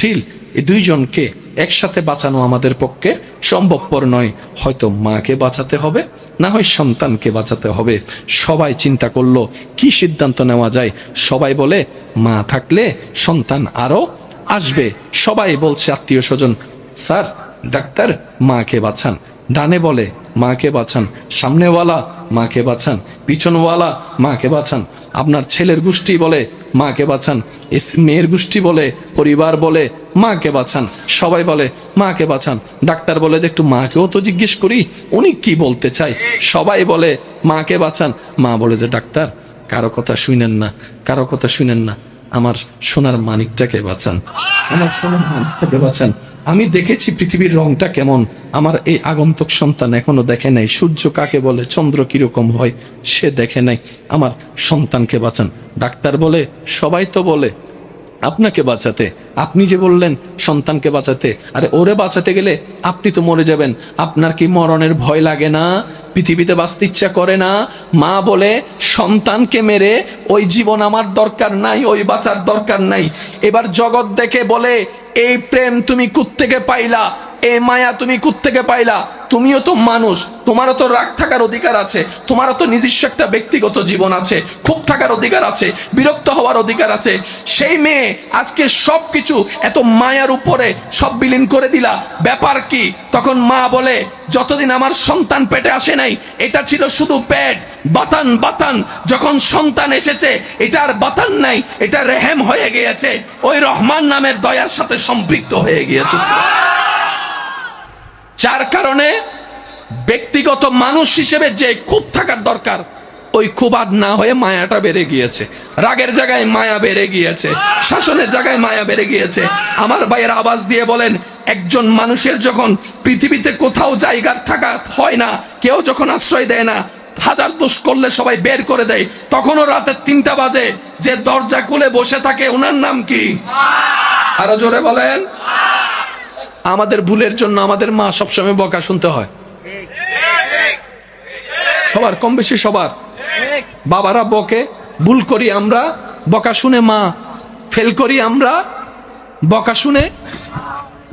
জটিল। এই দুইজনকে একসাথে বাঁচানো আমাদের পক্ষে সম্ভবপর নয়। হয়তো মাকে বাঁচাতে হবে, না হয় সন্তানকে বাঁচাতে হবে। সবাই চিন্তা করলো কি সিদ্ধান্ত নেওয়া যায়। সবাই বলে মা থাকলে সন্তান আরো আসবে। সবাই বলছে আত্মীয় স্বজন, স্যার ডাক্তার মাকে বাঁচান। ডানে বলে মাকে বাঁচান, সামনেওয়ালা মাকে বাঁচান, পিছনওয়ালা মাকে বাঁচান। আপনার ছেলের গোষ্ঠী বলে মাকে বাঁচান, মেয়ের গোষ্ঠী বলে, পরিবার বলে মাকে বাঁচান। সবাই বলে মাকে বাঁচান। ডাক্তার বলে যে একটু মাকেও তো জিজ্ঞেস করি উনি কি বলতে চাই। সবাই বলে মাকে বাঁচান। মা বলে যে ডাক্তার কারো কথা শুনেন না, কারো কথা শুনেন না, আমার সোনার মানিকটাকে বাঁচান, আমার সোনার মানিকটাকে বাঁচান। আমি দেখেছি পৃথিবীর রংটা কেমন, আমার এই আগন্তুক সন্তান এখনো দেখে নাই। সূর্য কাকে বলে, চন্দ্র কিরকম হয় সে দেখে নাই, আমার সন্তানকে বাঁচান। ডাক্তার বলে সবাই তো বলে আপনাকে বাঁচাতে, আপনি যে বললেন সন্তানকে বাঁচাতে, আরে ওরে বাঁচাতে গেলে আপনি তো মরে যাবেন। আপনার কি মরণের ভয় লাগে না? পৃথিবীতে বাঁচতে ইচ্ছা করে না? মা বলে সন্তানকে মেরে ওই জীবন আমার দরকার নাই, ওই বাঁচার দরকার নাই। এবার জগৎ দেখে বলে এই প্রেম তুমি কুত্থেকে পাইলা, এই মায়া তুমি কুত্থেকে পাইলা? তুমিও তো মানুষ, তোমারও তো রাগ থাকার অধিকার আছে, তোমারও তো নিজস্ব একটা ব্যক্তিগত জীবন আছে, ক্ষোভ থাকার অধিকার আছে, বিরক্ত হওয়ার অধিকার আছে। সেই মেয়ে আজকে সবকিছু এত মায়ার উপরে সব বিলীন করে দিলা, ব্যাপার কি? তখন মা বলে যতদিন আমার সন্তান পেটে আসে নাই এটা ছিল শুধু পেট, বাতান বাতান। যখন সন্তান এসেছে এটা আর বাতান নাই, এটা রেহেম হয়ে গিয়েছে, ওই রহমান নামের দয়ার সাথে সম্পৃক্ত হয়ে গিয়েছে। যার কারণে ব্যক্তিগত মানুষ হিসেবে যে ক্ষোভ থাকার দরকার ওই ক্ষোভ আর না হয়ে মায়াটা বেড়ে গিয়েছে। রাগের জায়গায় মায়া বেড়ে গিয়েছে, শাসনের জায়গায় মায়া বেড়ে গিয়েছে। আমার ভাইয়ের আওয়াজ দিয়ে বলেন, একজন মানুষের যখন পৃথিবীতে কোথাও জায়গার থাকা হয় না, কেউ যখন আশ্রয় দেয় না, হাজার দোষ করলে সবাই বের করে দেয়, তখনও রাতের 3টা বাজে যে দরজা খুলে বসে থাকে ওনার নাম কি? আরো জোরে বলেন। আমাদের ভুলের জন্য আমাদের মা সবসময় বকা শুনতে হয়, সবার, কম বেশি সবার। বাবারা বকে, ভুল করি আমরা, বকা শুনে মা, ফেল করি আমরা, বকা শুনে,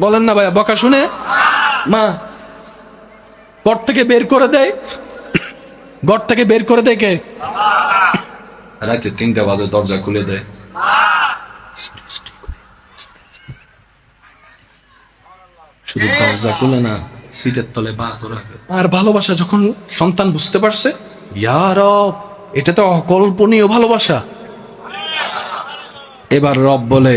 বলেন না ভাইয়া, বকা শুনে মা ঘর থেকে বের করে দেয়। ঘর থেকে বের করে দেয় কে? রাতে 3টা বাজে দরজা খুলে দেয়। শুধু দরজা খুলে না, সিটের তলে পা রাখে। আর ভালোবাসা যখন সন্তান বুঝতে পারছে, ইয়া রব এটা তো অকল্পনীয় ভালোবাসা। এবার রব বলে